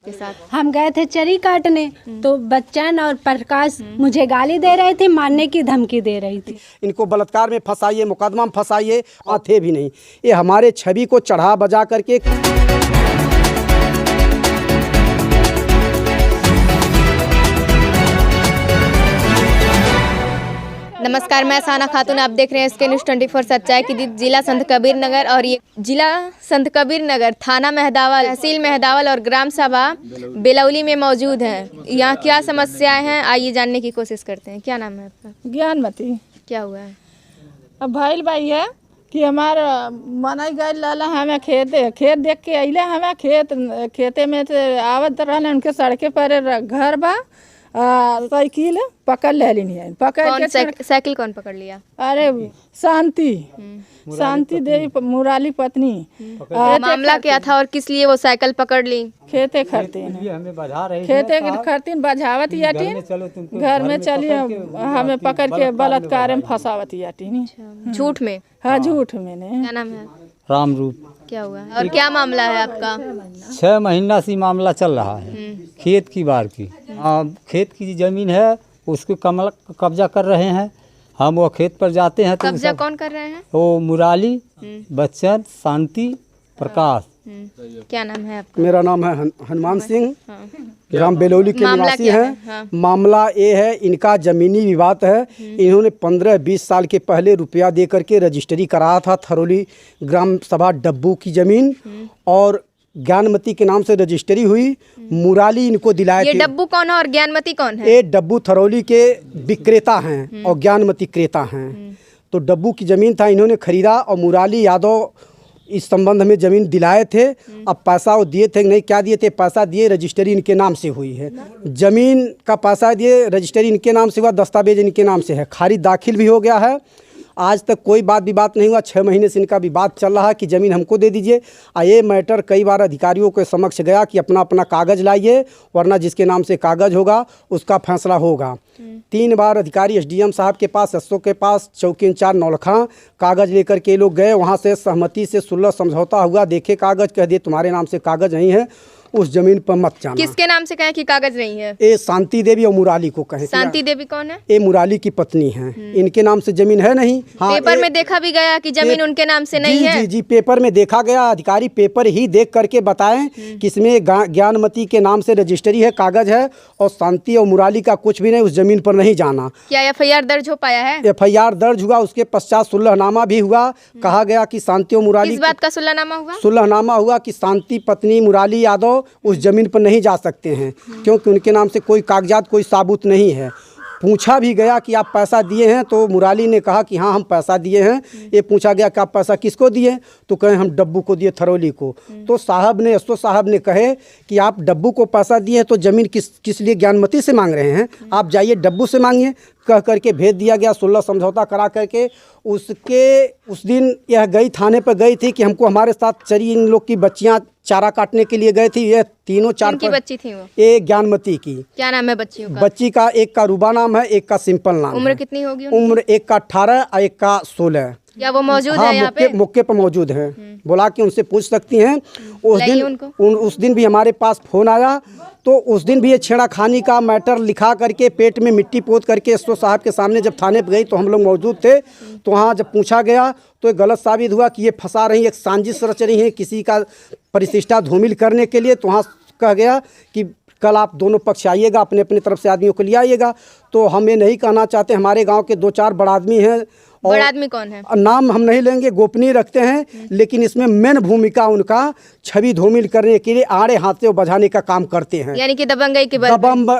के साथ हम गए थे चरी काटने, तो बच्चन और प्रकाश मुझे गाली दे रहे थे, मारने की धमकी दे रही थी। इनको बलात्कार में फंसाइए, मुकदमा में फंसाइए, थे भी नहीं। ये हमारे छवि को चढ़ा बजा करके। नमस्कार, मैं साना खातून, आप देख रहे हैं इसके न्यूज़ 24 सच्चाई की दीप। जिला संत कबीर नगर और ये जिला संत कबीर नगर, थाना मेहदावल, तहसील मेहदावल और ग्राम सभा बेलौली में मौजूद हैं। यहाँ क्या समस्याएं हैं, आइए जानने की कोशिश करते हैं। क्या नाम है आपका? ज्ञानमती। क्या हुआ है? अब भाई भाई है कि हमारा मनाई गए लाला हमें खेत देख के अइले, हमें खेते में से आवत रहने, उनके सड़के पर घर बा, साइकिल पकड़ ले ली है। साइकिल कौन पकड़ लिया? अरे शांति देवी मुराली पत्नी। मामला क्या था और किस लिए वो साइकिल पकड़ ली? खेते खरतीन बझावत याटी, घर में चलिए हमें पकड़ के बलात्कार में फंसावत याटी। झूठ में? हाँ, झूठ में। क्या नाम है? राम रूप। क्या हुआ और क्या मामला है आपका? 6 महीना से मामला चल रहा है। खेत की बार की खेत की जमीन है, उसको कब्जा कर रहे हैं। हम वो खेत पर जाते हैं तो कब्जा कौन कर रहे हैं? वो मुराली, बच्चन, शांति, प्रकाश। क्या नाम है आपका? मेरा नाम है हनुमान सिंह, ग्राम बेलौली के निवासी हैं। हाँ। मामला ये है, इनका जमीनी विवाद है। इन्होंने 15-20 साल के पहले रुपया दे करके रजिस्ट्री कराया था थरौली ग्राम सभा डब्बू की जमीन, और ज्ञानमती के नाम से रजिस्ट्री हुई। मुराली इनको दिलाए ये थे। डब्बू कौन है और ज्ञानमती कौन है? ये डब्बू थरौली के विक्रेता हैं और ज्ञानमती क्रेता हैं। तो डब्बू की ज़मीन था, इन्होंने खरीदा, और मुराली यादव इस संबंध में ज़मीन दिलाए थे। अब पैसा वो दिए थे नहीं, क्या दिए थे? पैसा दिए, रजिस्ट्री इनके नाम से हुई है। ज़मीन का पैसा दिए, रजिस्ट्री इनके नाम से हुआ, दस्तावेज इनके नाम से है, खारिज दाखिल भी हो गया है। आज तक कोई बात विवाद नहीं हुआ। 6 महीने से इनका विवाद चल रहा है कि ज़मीन हमको दे दीजिए। ये मैटर कई बार अधिकारियों के समक्ष गया कि अपना अपना कागज़ लाइए, वरना जिसके नाम से कागज़ होगा उसका फैसला होगा। 3 बार अधिकारी SDM साहब के पास, SO के पास, चौकी इंचार्ज नौलखा कागज़ लेकर के लोग गए। वहाँ से सहमति से सुलह समझौता हुआ। देखे कागज़, कह दिए तुम्हारे नाम से कागज़ नहीं है, उस जमीन पर मत जाना। किसके नाम से कहें कि कागज नहीं है? ये शांति देवी और मुराली को कहें। शांति देवी कौन है? ये मुराली की पत्नी हैं। इनके नाम से जमीन है नहीं। हाँ, पेपर में देखा भी गया कि जमीन उनके नाम से नहीं है। जी, पेपर में देखा गया। अधिकारी पेपर ही देख करके बताएं कि इसमें ज्ञानमती के नाम से रजिस्ट्री है, कागज है, और शांति और मुराली का कुछ भी नहीं। उस जमीन पर नहीं जाना। क्या FIR दर्ज हो पाया है? FIR दर्ज हुआ, उसके पश्चात सुलहनामा भी हुआ। कहा गया कि शांति और मुराली, किस बात का सुलहनामा हुआ? सुलहनामा हुआ कि शांति पत्नी मुराली यादव उस जमीन पर नहीं जा सकते हैं, क्योंकि उनके नाम से कोई कागजात, कोई साबूत नहीं है। पूछा भी गया कि आप पैसा दिए हैं, तो मुराली ने कहा कि हाँ हम पैसा दिए हैं। ये पूछा गया कि आप पैसा किसको दिए, तो कहे हम डब्बू को दिए, थरौली को। तो साहब ने, SO साहब ने कहे कि आप डब्बू को पैसा दिए हैं, तो ज़मीन किस लिए ज्ञानमती से मांग रहे हैं? आप जाइए डब्बू से मांगिए, कह करके भेज दिया गया। सुलह समझौता करा करके उस दिन यह गई, थाने पर गई थी कि हमको, हमारे साथ चरी इन लोग की बच्चियाँ चारा काटने के लिए गए थी। ये तीनों 4 की बच्ची थी वो? एक ज्ञानमती की। क्या नाम है बच्चियों का? बच्ची का एक का रूबा नाम है, एक का सिंपल नाम। उम्र कितनी होगी? उम्र एक का 18 और एक का 16। क्या वो मौजूद हाँ, है यहाँ पे? मौके पर मौजूद हैं। बोला कि उनसे पूछ सकती हैं। उस दिन भी हमारे पास फ़ोन आया, तो उस दिन भी ये छेड़ाखानी का मैटर लिखा करके, पेट में मिट्टी पोत करके SO साहब के सामने जब थाने पर गई, तो हम लोग मौजूद थे। तो वहाँ जब पूछा गया तो ये गलत साबित हुआ कि ये फंसा रही, एक साजिश रच रही है किसी का प्रतिष्ठा धूमिल करने के लिए। तो वहाँ कहा गया कि कल आप दोनों पक्ष आइएगा, अपने अपने तरफ से आदमियों को ले आइएगा। तो हम ये नहीं कहना चाहते, हमारे गाँव के 2-4 बड़ा आदमी हैं। बड़ा आदमी कौन है? नाम हम नहीं लेंगे, गोपनीय रखते हैं, लेकिन इसमें मेन भूमिका उनका छवि धूमिल करने के लिए आड़े हाथ से बजाने का काम करते हैं। यानी कि दबंगई के बल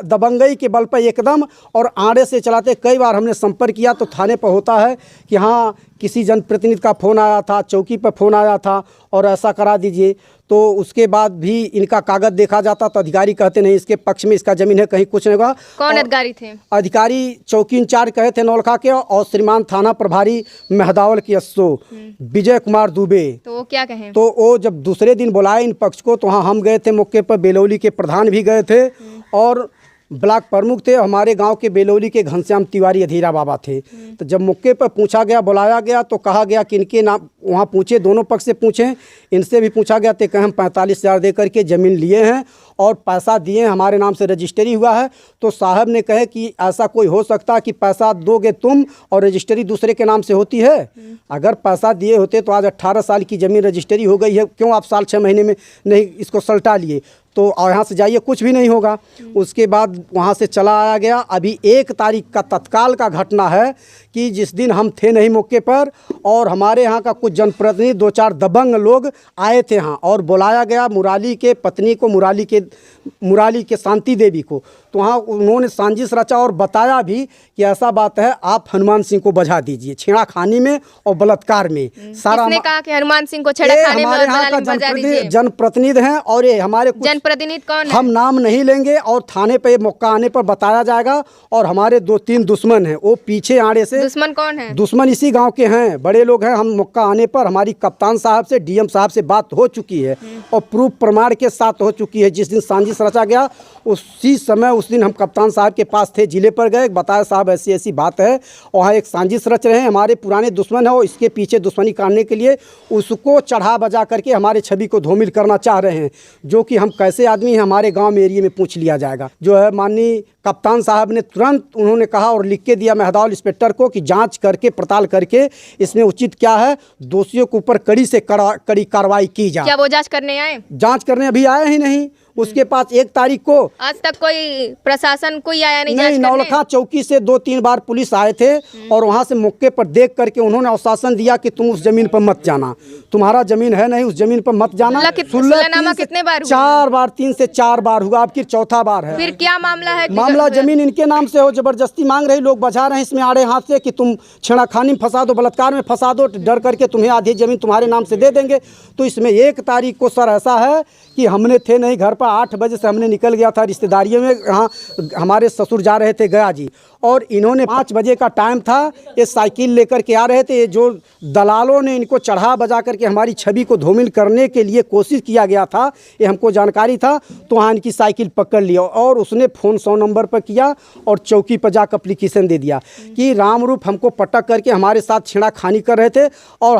दबंगई के बल पर एकदम, और आड़े से चलाते। कई बार हमने संपर्क किया तो थाने पर होता है कि हाँ किसी जनप्रतिनिधि का फ़ोन आया था, चौकी पर फ़ोन आया था और ऐसा करा दीजिए। तो उसके बाद भी इनका कागज़ देखा जाता तो अधिकारी कहते नहीं, इसके पक्ष में इसका ज़मीन है, कहीं कुछ नहीं होगा। कौन अधिकारी थे? अधिकारी चौकी इंचार्ज कहे थे नौलखा के, और श्रीमान थाना प्रभारी मेहदावल के SO विजय कुमार दुबे। तो वो क्या कहें? तो वो जब दूसरे दिन बुलाए इन पक्ष को, तो हाँ हम गए थे मौके पर। बेलौली के प्रधान भी गए थे, और ब्लॉक प्रमुख थे, हमारे गांव के बेलौली के घनश्याम तिवारी अधीरा बाबा थे। तो जब मौके पर पूछा गया, बुलाया गया, तो कहा गया कि इनके नाम, वहाँ पूछे, दोनों पक्ष से पूछे, इनसे भी पूछा गया तो कहें हम 45,000 दे करके ज़मीन लिए हैं और पैसा दिए, हमारे नाम से रजिस्ट्री हुआ है। तो साहब ने कहे कि ऐसा कोई हो सकता कि पैसा दोगे तुम और रजिस्ट्री दूसरे के नाम से होती है? अगर पैसा दिए होते तो आज 18 साल की ज़मीन रजिस्ट्री हो गई है, क्यों आप साल 6 महीने में नहीं इसको सल्टा लिए? तो यहाँ से जाइए, कुछ भी नहीं होगा। उसके बाद वहाँ से चला आया गया। अभी 1 तारीख का तत्काल का घटना है कि जिस दिन हम थे नहीं मौके पर और हमारे यहाँ का कुछ जनप्रतिनिधि 2-4 दबंग लोग आए थे यहाँ और बुलाया गया मुराली के पत्नी को, मुराली के शांति देवी को। तो वहाँ उन्होंने साजिश रचा और बताया भी कि ऐसा बात है, आप हनुमान सिंह को बजा दीजिए छेड़ाखानी में और बलात्कार में। सारा किसने कहा कि हनुमान सिंह को छेड़ाखानी में और हमारे यहाँ का बजा दीजिए? जनप्रतिनिधि हैं और ये हमारे जनप्रतिनिधि कौन है? हम नाम नहीं लेंगे और थाने पे मौका आने पर बताया जाएगा। और हमारे 2-3 दुश्मन हैं, वो पीछे आड़े से। दुश्मन कौन है? दुश्मन इसी गांव के हैं, बड़े लोग हैं। हम मौका आने पर हमारी कप्तान साहब से, डीएम साहब से बात हो चुकी है और प्रूफ प्रमाण के साथ हो चुकी है। जिस दिन साजिश रचा गया उसी समय, उस दिन हम कप्तान साहब के पास थे, जिले पर गए, बताया साहब ऐसी ऐसी बात है, वहाँ एक साजिश रच रहे हैं, हमारे पुराने दुश्मन है और इसके पीछे दुश्मनी काटने के लिए उसको चढ़ा बजा करके हमारे छवि को धूमिल करना चाह रहे हैं। जो कि हम कैसे आदमी हैं, हमारे गाँव में एरिया में पूछ लिया जाएगा। जो है माननीय कप्तान साहब ने तुरंत उन्होंने कहा और लिख के दिया मेहदावल इंस्पेक्टर को कि जांच करके पड़ताल करके इसमें उचित क्या है, दोषियों के ऊपर कड़ी से कड़ी कार्रवाई की जाए। क्या वो जांच करने आए? जांच करने अभी आए ही नहीं। उसके पास 1 तारीख को आज तक कोई प्रशासन कोई आया नहीं? नहीं, नौलखा चौकी से 2-3 बार पुलिस आए थे और वहाँ से मौके पर देख करके उन्होंने आश्वासन दिया कि तुम उस जमीन पर मत जाना, तुम्हारा जमीन है नहीं, उस जमीन पर मत जाना। सुलहनामा कितने बार हुआ? 4 बार, 3 से 4 बार हुआ, अब की 4था बार है। फिर क्या मामला है? मामला जमीन इनके नाम से हो, जबरदस्ती मांग रही, लोग बचा रहे हैं इसमें आड़े हाथ से कि तुम छेड़ाखानी में फंसा दो, बलात्कार में फंसा दो, डर करके तुम्हें आधी जमीन तुम्हारे नाम से दे देंगे। तो इसमें 1 तारीख को सर ऐसा है कि हमने थे नहीं घर पर, 8 बजे से हमने निकल गया था रिश्तेदारियों में, यहाँ हमारे ससुर जा रहे थे गया जी, और इन्होंने 5 बजे का टाइम था, ये साइकिल लेकर के आ रहे थे। ये जो दलालों ने इनको चढ़ा बजा करके हमारी छवि को धूमिल करने के लिए कोशिश किया गया था, ये हमको जानकारी था। तो वहाँ इनकी साइकिल पकड़ लिया और उसने फ़ोन 100 नंबर पर किया और चौकी पर जाकर एप्लीकेशन दे दिया कि राम रूप हमको पटक करके हमारे साथ छेड़ाखानी कर रहे थे। और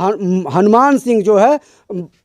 हनुमान सिंह जो है,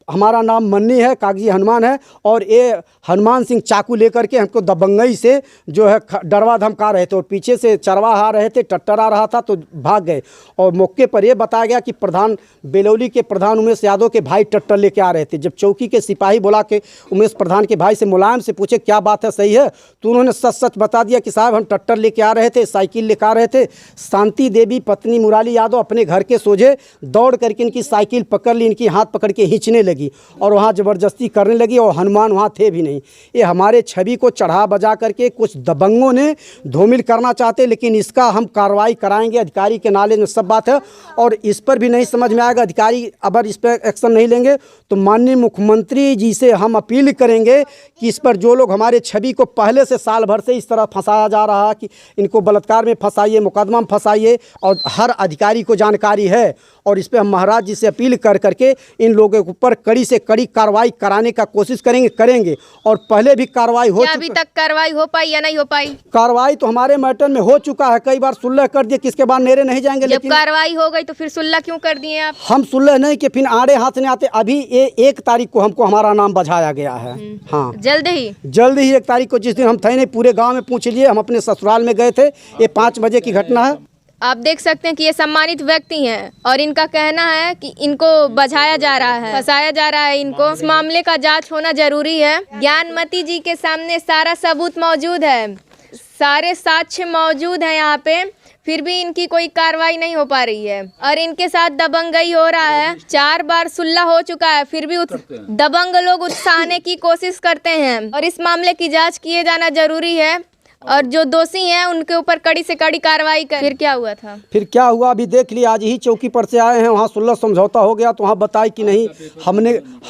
हमारा नाम मन्नी है, कागजी हनुमान है, और ये हनुमान सिंह चाकू लेकर के हमको दबंगई से जो है डरवा धमका रहे थे और पीछे से चरवाहा आ रहे थे, टट्टर आ रहा था तो भाग गए। और मौके पर यह बताया गया कि प्रधान बेलौली के प्रधान उमेश यादव के भाई टट्टर लेके आ रहे थे। जब चौकी के सिपाही बुला के उमेश प्रधान के भाई से मुलायम से पूछे क्या बात है, सही है, तो उन्होंने सच बता दिया कि साहब हम टट्टर लेके आ रहे थे, साइकिल लेकर आ रहे थे। शांति देवी पत्नी मुराली यादव अपने घर के सोझे दौड़ करके इनकी साइकिल पकड़ ली, इनकी हाथ पकड़ के खींचने लगी और वहाँ ज़बरदस्ती करने लगी और हनुमान वहाँ थे भी नहीं। ये हमारे छवि को चढ़ा बजा करके कुछ दबंगों ने धूमिल करना चाहते, लेकिन इसका हम कार्रवाई कराएंगे, अधिकारी के नाले में सब बात है। और इस पर भी नहीं समझ में आएगा, अधिकारी अगर इस पर एक्शन नहीं लेंगे तो माननीय मुख्यमंत्री जी से हम अपील करेंगे कि इस पर जो लोग हमारे छवि को पहले से साल भर से इस तरह फंसाया जा रहा है कि इनको बलात्कार में फंसाइए, मुकदमा में फंसाइए, और हर अधिकारी को जानकारी है। और इस पर हम महाराज जी से अपील कर करके इन लोगों के ऊपर कड़ी से कड़ी कार्रवाई कराने का कोशिश करेंगे। और पहले भी कार्रवाई हो, अभी तक कार्रवाई हो पाई या नहीं हो पाई? कार्रवाई तो हमारे मैटर में हो चुका है, कई बार सुलह कर दिए, किसके बाद नेरे नहीं जाएंगे। जब लेकिन कार्रवाई हो गई तो फिर सुलह क्यों कर दिए आप? हम सुलह नहीं कि फिर आड़े हाथ नहीं आते। अभी ये 1 तारीख को हमको हमारा नाम बजाया गया है। हाँ, जल्द ही 1 तारीख को, जिस दिन हम थे नहीं, पूरे गाँव में पूछ लिए, हम अपने ससुराल में गए थे। ये 5 बजे की घटना है। आप देख सकते हैं कि ये सम्मानित व्यक्ति हैं और इनका कहना है कि इनको बजाया जा रहा है, फंसाया जा रहा है इनको। इस मामले का जांच होना जरूरी है। ज्ञानमती जी के सामने सारा सबूत मौजूद है, सारे साक्ष्य मौजूद हैं यहाँ पे, फिर भी इनकी कोई कार्रवाई नहीं हो पा रही है और इनके साथ दबंगई हो रहा है। 4 बार सुलह हो चुका है, फिर भी दबंग लोग उत्साहने की कोशिश करते हैं और इस मामले की जाँच किए जाना जरूरी है और जो दोषी हैं उनके ऊपर कड़ी से कड़ी कार्रवाई कर। फिर क्या हुआ था? फिर क्या हुआ अभी देख लिया। आज ही चौकी पर से आए हैं, वहाँ सुलह समझौता हो गया तो वहाँ बताए कि नहीं,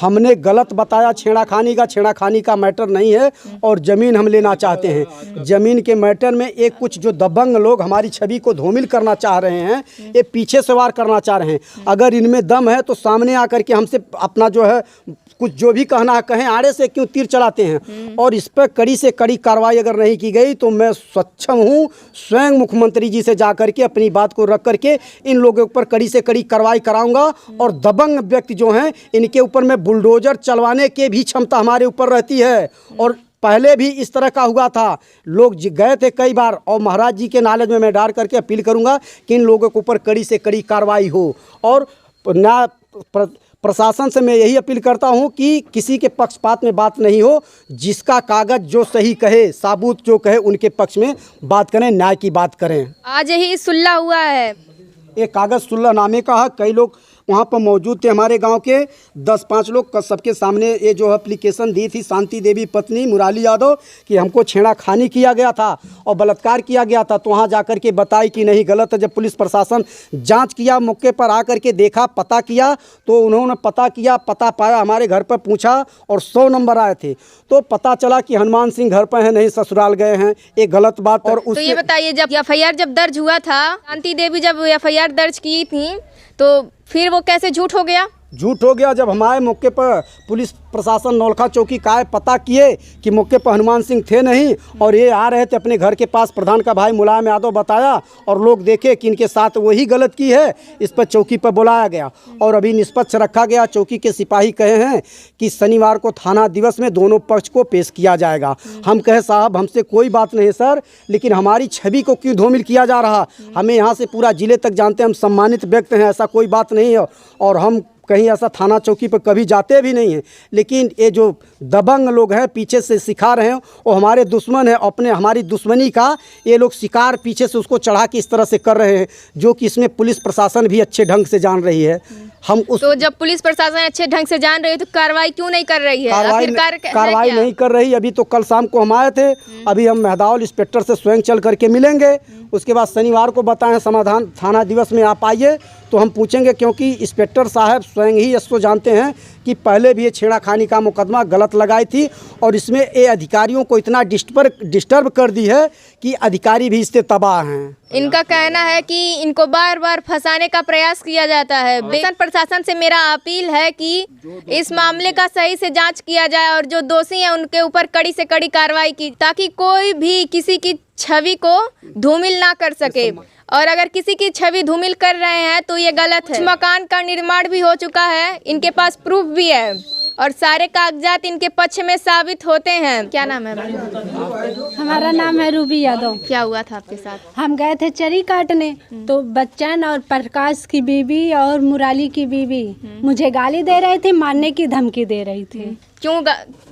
हमने गलत बताया, छेड़ाखानी का मैटर नहीं है और ज़मीन हम लेना चाहते हैं। ज़मीन के मैटर में एक कुछ जो दबंग लोग हमारी छवि को धूमिल करना चाह रहे हैं, ये पीछे से वार करना चाह रहे हैं। अगर इनमें दम है तो सामने आकर के हमसे अपना जो है कुछ जो भी कहना है कहें, आड़े से क्यों तीर चलाते हैं। और इस पर कड़ी से कड़ी कार्रवाई अगर नहीं की गई तो मैं सक्षम हूँ स्वयं मुख्यमंत्री जी से जा करके अपनी बात को रख करके इन लोगों के ऊपर कड़ी से कड़ी कार्रवाई कराऊंगा और दबंग व्यक्ति जो हैं इनके ऊपर मैं बुलडोजर चलवाने के भी क्षमता हमारे ऊपर रहती है। और पहले भी इस तरह का हुआ था, लोग गए थे कई बार, और महाराज जी के नॉलेज में मैं डाल करके अपील करूंगा कि इन लोगों के ऊपर कड़ी से कड़ी कार्रवाई हो। और प्रशासन से मैं यही अपील करता हूं कि किसी के पक्षपात में बात नहीं हो, जिसका कागज जो सही कहे, साबुत जो कहे, उनके पक्ष में बात करें, न्याय की बात करें। आज ही सुलह हुआ है, ये कागज़ सुलहनामे का है। कई लोग वहाँ पर मौजूद थे, हमारे गांव के 10-5 लोग सबके सामने ये जो एप्लीकेशन दी थी शांति देवी पत्नी मुराली यादव कि हमको छेड़खानी किया गया था और बलात्कार किया गया था, तो वहाँ जाकर के बताई कि नहीं, गलत है। जब पुलिस प्रशासन जांच किया, मौके पर आकर के देखा, पता किया, तो उन्होंने पता किया, पता पाया, हमारे घर पर पूछा और 100 नंबर आए थे, तो पता चला कि हनुमान सिंह घर पर हैं, नहीं ससुराल गए हैं। एक गलत बात। और तो ये बताइए, जब FIR जब दर्ज हुआ था, शांति देवी जब FIR दर्ज की थी, तो फिर वो कैसे झूठ हो गया? झूठ हो गया जब हमारे मौके पर पुलिस प्रशासन नौलखा चौकी का पता किए कि मौके पर हनुमान सिंह थे नहीं और ये आ रहे थे अपने घर के पास। प्रधान का भाई मुलायम यादव बताया और लोग देखे कि इनके साथ वही गलत की है, इस पर चौकी पर बुलाया गया और अभी निष्पक्ष रखा गया। चौकी के सिपाही कहे हैं कि शनिवार को थाना दिवस में दोनों पक्ष को पेश किया जाएगा। हम कहे साहब हमसे कोई बात नहीं सर, लेकिन हमारी छवि को क्यों धूमिल किया जा रहा? हमें यहाँ से पूरा जिले तक जानते हैं, हम सम्मानित व्यक्ति हैं, ऐसा कोई बात नहीं है और हम कहीं ऐसा थाना चौकी पर कभी जाते भी नहीं हैं। लेकिन ये जो दबंग लोग हैं पीछे से सिखा रहे हैं, वो हमारे दुश्मन हैं। अपने हमारी दुश्मनी का ये लोग शिकार पीछे से उसको चढ़ा के इस तरह से कर रहे हैं, जो कि इसमें पुलिस प्रशासन भी अच्छे ढंग से जान रही है। हम उस तो जब पुलिस प्रशासन अच्छे ढंग से जान रही है तो कार्रवाई क्यों नहीं कर रही है? कार्रवाई नहीं कर रही। अभी तो कल शाम को हम आए थे, अभी हम मेहदावल इंस्पेक्टर से स्वयं चल करके मिलेंगे। उसके बाद शनिवार को बताएं समाधान थाना दिवस में आप आइए तो हम पूछेंगे, क्योंकि इंस्पेक्टर साहब स्वयं ही इसको जानते हैं कि पहले भी ये छेड़खानी का मुकदमा गलत लगाई थी और इसमें ये अधिकारियों को इतना डिस्टर्ब कर दी है कि अधिकारी भी इससे तबाह हैं। इनका कहना है कि इनको बार बार फंसाने का प्रयास किया जाता है। प्रशासन से मेरा अपील है कि इस मामले का सही से जांच किया जाए और जो दोषी हैं उनके ऊपर कड़ी से कड़ी कार्रवाई की, ताकि कोई भी किसी की छवि को धूमिल ना कर सके। और अगर किसी की छवि धूमिल कर रहे हैं तो ये गलत है। मकान का निर्माण भी हो चुका है, इनके पास प्रूफ भी है और सारे कागजात इनके पक्ष में साबित होते हैं। क्या नाम है? हमारा नाम है रूबी यादव। क्या हुआ था आपके साथ? हम गए थे चरी काटने, तो बच्चन और प्रकाश की बीवी और मुराली की बीवी मुझे गाली दे रही थी, मारने की धमकी दे रही थी। क्यों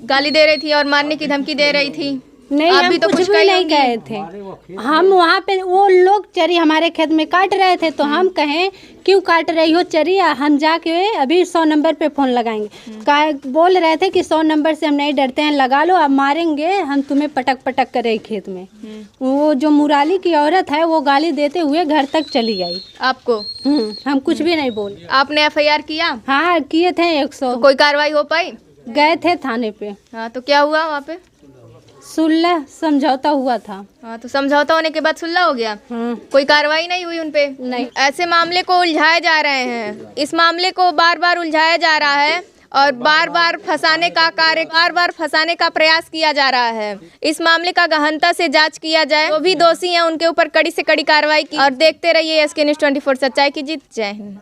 गाली दे रही थी और मारने की धमकी दे रही थी? नहीं, हम तो कुछ भी नहीं गए थे। हम वहाँ पे, वो लोग चरी हमारे खेत में काट रहे थे, तो हम कहें क्यों काट रही हो चरी, हम जाके अभी 100 नंबर पे फ़ोन लगाएंगे। बोल रहे थे कि 100 नंबर से हम नहीं डरते हैं, लगा लो, अब मारेंगे हम तुम्हें, पटक पटक करे खेत में। वो जो मुराली की औरत है वो गाली देते हुए घर तक चली गई। आपको? हम कुछ भी नहीं बोले। आपने FIR किया? हाँ किए थे 100। तो कोई कार्रवाई हो पाई? गए थे थाने पे। हाँ, तो क्या हुआ वहाँ पे? सुलह समझौता हुआ था। हाँ, तो समझौता होने के बाद सुलह हो गया? कोई कार्रवाई नहीं हुई उनपे? नहीं। ऐसे मामले को उलझाए जा रहे हैं, इस मामले को बार बार उलझाया जा रहा है और बार बार फंसाने का प्रयास किया जा रहा है। इस मामले का गहनता से जांच किया जाए, जो भी दोषी हैं उनके ऊपर कड़ी से कड़ी कार्रवाई की। और देखते रहिए SK News 24 सच्चाई की जीत। जय हिंद।